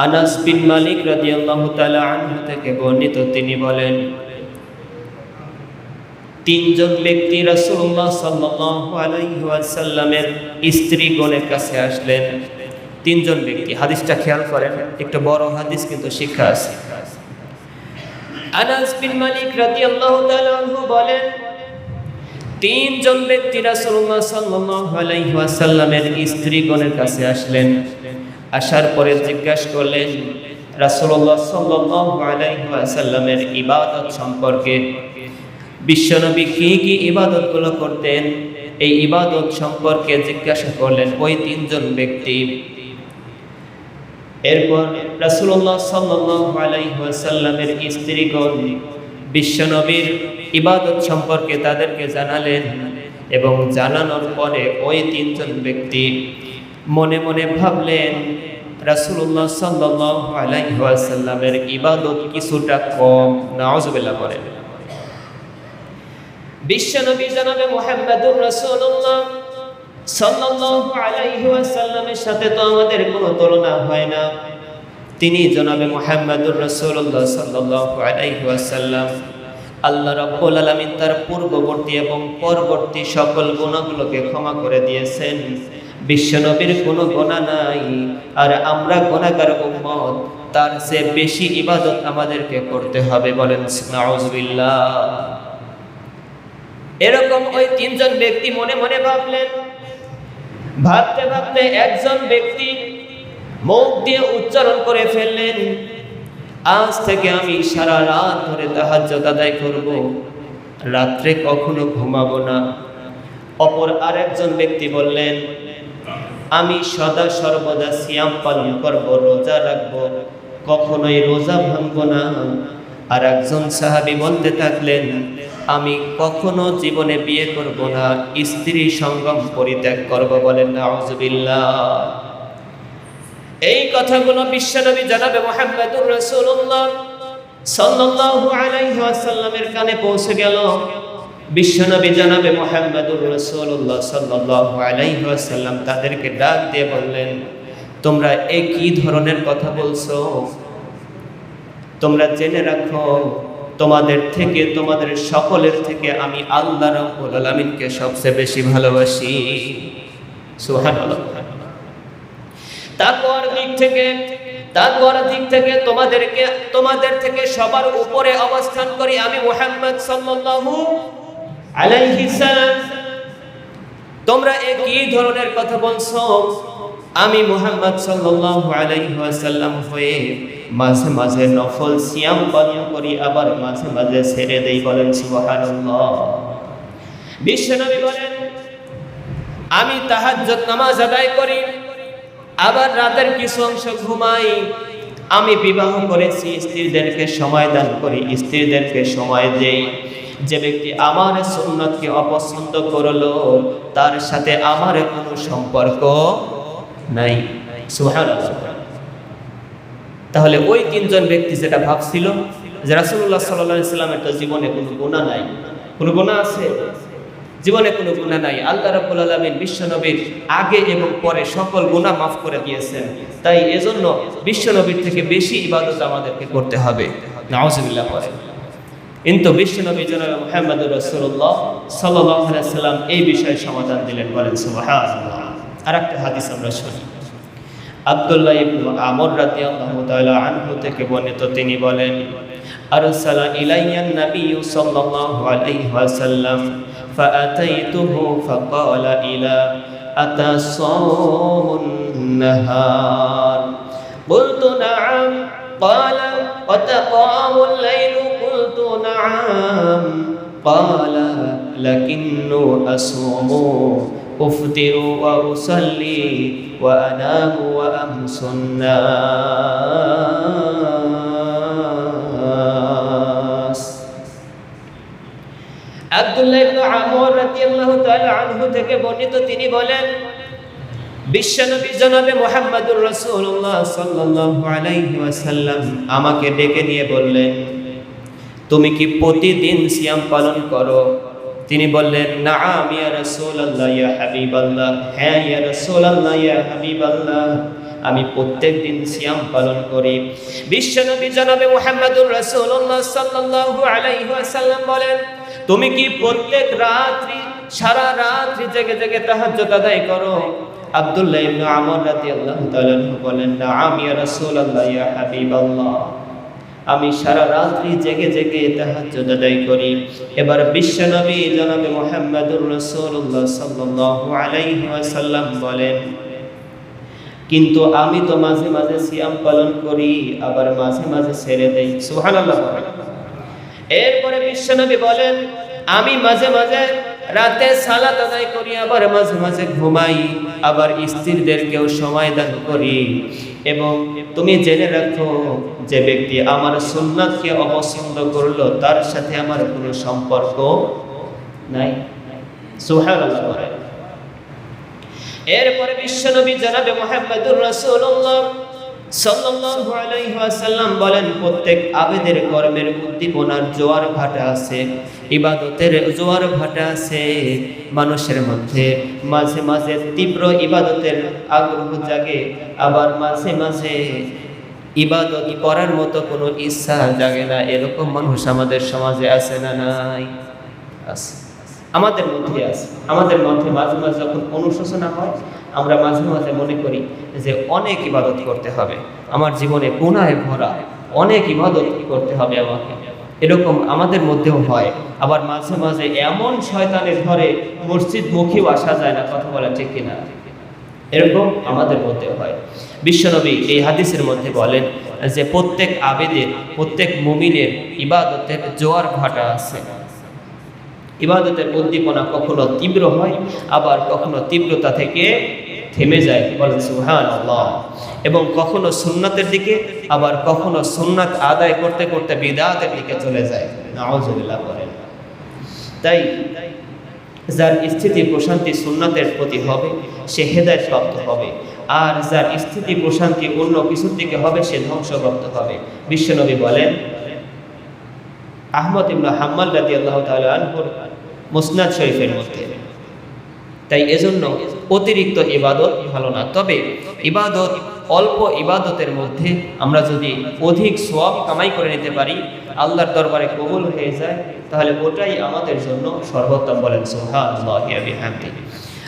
আনাস বিন মালিক রাদিয়াল্লাহু তাআলা আনহু থেকে বর্ণিত, তিনি বলেন, তিনজন ব্যক্তি রাসূলুল্লাহ সাল্লাল্লাহু আলাইহি ওয়াসাল্লামের স্ত্রীগণের কাছে আসলেন। তিনজন ব্যক্তি, হাদিসটা খেয়াল করেন, একটু বড় হাদিস কিন্তু শিক্ষা আছে। আনাস বিন মালিক রাদিয়াল্লাহু তাআলা আনহু বলেন, তিনজন ব্যক্তি রাসূলুল্লাহ সাল্লাল্লাহু আলাইহি ওয়াসাল্লামের স্ত্রীগণের কাছে আসলেন। আসার পরে জিজ্ঞাসা করলেন রাসূলুল্লাহ সাল্লাল্লাহু আলাইহি ওয়াসাল্লামের ইবাদত সম্পর্কে। বিশ্বনবী কি কি ইবাদতগুলো করতেন, এই ইবাদত সম্পর্কে জিজ্ঞাসা করলেন ওই তিনজন ব্যক্তি। এরপর রাসূলুল্লাহ সাল্লাল্লাহু আলাইহি ওয়াসাল্লামের স্ত্রীগণ বিশ্বনবীর ইবাদত সম্পর্কে তাদেরকে জানালেন, এবং জানানোর পরে ওই তিনজন ব্যক্তি মনে মনে ভাবলেন রাসূলুল্লাহ সাল্লাল্লাহু আলাইহি ওয়াসাল্লামের ইবাদত কিছুটা কম। নাউযুবিল্লাহ করেন। বিশ্বনবী জনাবে মুহাম্মদুর রাসূলুল্লাহ সাল্লাল্লাহু আলাইহি ওয়াসাল্লামের সাথে তো আমাদের কোনো তুলনা হয় না। তিনি জনাবে মুহাম্মদুর রাসূলুল্লাহ সাল্লাল্লাহু আলাইহি ওয়াসাল্লাম, আল্লাহ রাব্বুল আলামিন তার পূর্ববর্তী এবং পরবর্তী সকল গুনাহগুলোকে ক্ষমা করে দিয়েছেন। বিশ্বনবীর কোনো গুনাহ নাই, আর আমরা গুনাহগার উম্মত, তার চেয়ে বেশি ইবাদত আমাদেরকে করতে হবে। বলেন নাউযুবিল্লাহ। এরকম ওই তিনজন ব্যক্তি মনে মনে ভাবলেন। ভাবতে ভাবতে একজন ব্যক্তি মুখ দিয়ে উচ্চারণ করে ফেললেন, আজ থেকে আমি সারা রাত ধরে তাহাজ্জুদ আদায় করব, রাত্রে কখনো ঘুমাবো না। অপর আরেকজন ব্যক্তি বললেন, আমি সদা সর্বদা সিয়াম পালন করব, রোজা রাখবো, কখনোই রোজা ভাঙবো না। আর একজন সাহাবী বলতে থাকলেন, আমি কখনো জীবনে বিয়ে করব না, স্ত্রী সঙ্গম পরিত্যাগ করব। বলেন নাউযুবিল্লাহ। এই কথাগুলো বিশ্বনবী জনাবে মুহাম্মদুর রাসূলুল্লাহ সাল্লাল্লাহু আলাইহি ওয়াসাল্লামের কানে পৌঁছে গেল। বিশ্বনবী জনাবে মুহাম্মদুর রাসূলুল্লাহ সাল্লাল্লাহু আলাইহি ওয়াসাল্লাম তাদেরকে ডাক দিয়ে বললেন, তোমরা এই কি ধরনের কথা বলছো? তোমরা জেনে রাখো, তোমাদের থেকে, তোমাদের সকলের থেকে আমি আল্লাহ রাব্বুল আলামিনকে সবচেয়ে বেশি ভালোবাসি। সুবহানাল্লাহ। তাকওয়ার দিক থেকে তোমাদের থেকে সবার উপরে অবস্থান করি আমি মুহাম্মদ সাল্লাল্লাহু আলাইহি সাল্লাম। তোমরা এই কি ধরনের কথা বলছো? আমি মুহাম্মদ সাল্লাল্লাহু আলাইহি ওয়াসাল্লাম হয়ে মাঝে মাঝে নফল সিয়াম পালন করি, আবার মাঝে মাঝে ছেড়ে দেই। বলেন সুবহানাল্লাহ। বিশ্বনবী বলেন, আমি তাহাজ্জুদ নামাজ আদায় করি, আবার রাতের কিছু অংশ ঘুমাই। আমি বিবাহ করেছি, স্ত্রীদেরকে সময় দান করি, স্ত্রীদেরকে সময় দেই। যে ব্যক্তি আমার সুন্নতকে অপছন্দ করলো, তার সাথে আমার কোনো সম্পর্ক নাই। সুবহানাল্লাহ। তাহলে ওই তিনজন ব্যক্তি যেটা ভাবছিল যে রাসূলুল্লাহ সাল্লাল্লাহু আলাইহি ওয়াসাল্লামের তো জীবনে কোনো গুনাহ নাই। কোনো গুনাহ আছে? জীবনে কোনো গুনাহ নাই। আল্লাহ রাব্বুল আলামিন বিশ্বনবীর আগে এবং পরে সকল গুনাহ মাফ করে দিয়েছেন। তাই এজন্য বিশ্বনবীর থেকে বেশি ইবাদত আমাদেরকে করতে হবে। নাউযুবিল্লাহ পড়ে। কিন্তু বিশ্বনবী জনাবে মুহাম্মদুর রাসূলুল্লাহ সাল্লাল্লাহু আলাইহি ওয়াসাল্লাম এই বিষয়ে সমাধান দিলেন। বলেন সুবহানাল্লাহ। আরেকটা হাদিস আমরা শুনি। আব্দুল্লাহ ইবনে আমর রাদিয়াল্লাহু তাআলা আনহু থেকে বর্ণিত, তিনি বলেন, আরসালা ইলাইয়ান নাবিয়্যু সাল্লাল্লাহু আলাইহি ওয়াসাল্লাম ফাআতাইতুহু ফাকালা ইলা আতাসামুন নাহার কুলতু নাআম ক্বালা ওয়া তাকামুল লাইল কুলতু নাআম ক্বালা লাকিন্নু আসুমু উফতিরু ওয়া উসাল্লি ওয়া আনামু ওয়া আমসুন্নাস। আব্দুল্লাহ ইবনে আমর রাদিয়াল্লাহু তাআলা আনহু থেকে বর্ণিত, তিনি বলেন, বিশ্বনবী জনাবে মুহাম্মদুর রাসূলুল্লাহ সাল্লাল্লাহু আলাইহি ওয়াসাল্লাম আমাকে ডেকে নিয়ে বললেন, তুমি কি প্রতিদিন সিয়াম পালন করো? তিনি বললেন, নাআম ইয়া রাসূলুল্লাহ ইয়া হাবিবাল্লাহ, হ্যাঁ ইয়া রাসূলুল্লাহ ইয়া হাবিবাল্লাহ, আমি প্রত্যেকদিন সিয়াম পালন করি। বিশ্বনবী জনাবে মুহাম্মদুর রাসূলুল্লাহ সাল্লাল্লাহু আলাইহি ওয়াসাল্লাম বলেন, তুমি কি প্রত্যেক রাত্রি সারা রাত্রি জেগে জেগে তাহাজ্জুদ আদায় করো? আব্দুল্লাহ ইবনে আমর রাদিয়াল্লাহু তাআলা আনহু বলেন, নাআম ইয়া রাসূলুল্লাহ ইয়া হাবিবাল্লাহ, আমি সারা রাত্রি জেগে জেগে তাহাজ্জুদ আদায় করি। এবার বিশ্বনবী জনাবে মুহাম্মদুর রাসূলুল্লাহ সাল্লাল্লাহু আলাইহি ওয়াসাল্লাম বলেন, কিন্তু আমি তো মাঝে মাঝে সিয়াম পালন করি, আবার মাঝে মাঝে ছেড়ে দেই। সুবহানাল্লাহ। এরপরে বিশ্বনবী বলেন, আমি মাঝে মাঝে রাতে সালাত আদায় করি, আবার মাঝে মাঝে ঘুমাই, আবার স্ত্রীদেরকেও সময় দান করি। এবং তুমি জেনে রাখো, যে ব্যক্তি আমার সুন্নাতকে অপছন্দ করলো তার সাথে আমার কোনো সম্পর্ক নাই। সুবহানাল্লাহ। এরপরে বিশ্বনবী জনাবে মুহাম্মদুর রাসূলুল্লাহ সাল্লাল্লাহু আলাইহি ওয়াসাল্লাম বলেন, প্রত্যেক আবেদের কর্মের উদ্দীপনার জোয়ার ভাটা আছে, ইবাদতের জোয়ার ভাটা আছে। মানুষের মধ্যে মাঝে মাঝে তীব্র ইবাদতের আগ্রহ জাগে, আবার মাঝে মাঝে ইবাদত করার মতো কোনো ইচ্ছা জাগে না। এরকম মানুষ আমাদের সমাজে আছে না নাই? আছে, আমাদের মধ্যে আছে। আমাদের মধ্যে মাঝে মাঝে যখন অনুশোচনা হয়, আমরা মাঝে মাঝে মনে করি যে অনেক ইবাদত করতে হবে, আমার জীবনে গুনাহে ভরা, অনেক ইবাদত করতে হবে আমাকে। এরকম আমাদের মধ্যেও হয়। আবার মাঝে মাঝে এমন শয়তানের ঘরে মসজিদ মুখীও আসা যায় না, কথা বলা ঠিক কিনা? এরকম আমাদের মধ্যে হয়। বিশ্বনবী এই হাদিসের মধ্যে বলেন যে প্রত্যেক আবেদের, প্রত্যেক মুমিনের ইবাদতের জোয়ার ভাটা আছে। ইবাদতের উদ্দীপনা কখনো তীব্র হয়, আবার কখনো তীব্রতা থেকে থেমে যায়, বলেন সুবহানাল্লাহ। এবং কখনো সুন্নাতের দিকে, আবার কখনো সুন্নাত আদায় করতে করতে বিদআতের দিকে চলে যায়। নাউযুবিল্লাহ বলেন। তাই যার স্থিতি প্রশান্তি সুন্নাতের প্রতি হবে সে হেদায়েত প্রাপ্ত হবে, আর যার স্থিতি প্রশান্তি অন্য কিছুর দিকে হবে সে ধ্বংসপ্রাপ্ত হবে। বিশ্বনবী বলেন, আহমদ ইবনে হাম্মাল রাদিয়াল্লাহু তাআলা আনহুর মুসনাদ শরীফের মধ্যে, তাই এজন্য অতিরিক্ত ইবাদত ভালো না। তবে ইবাদত, অল্প ইবাদতের মধ্যে আমরা যদি অধিক সওয়াব কামাই করে নিতে পারি, আল্লাহর দরবারে কবুল হয়ে যায়, তাহলে ওটাই আমাদের জন্য সর্বোত্তম। বলেন সুবহানাল্লাহি ওয়া বিহামদিহি।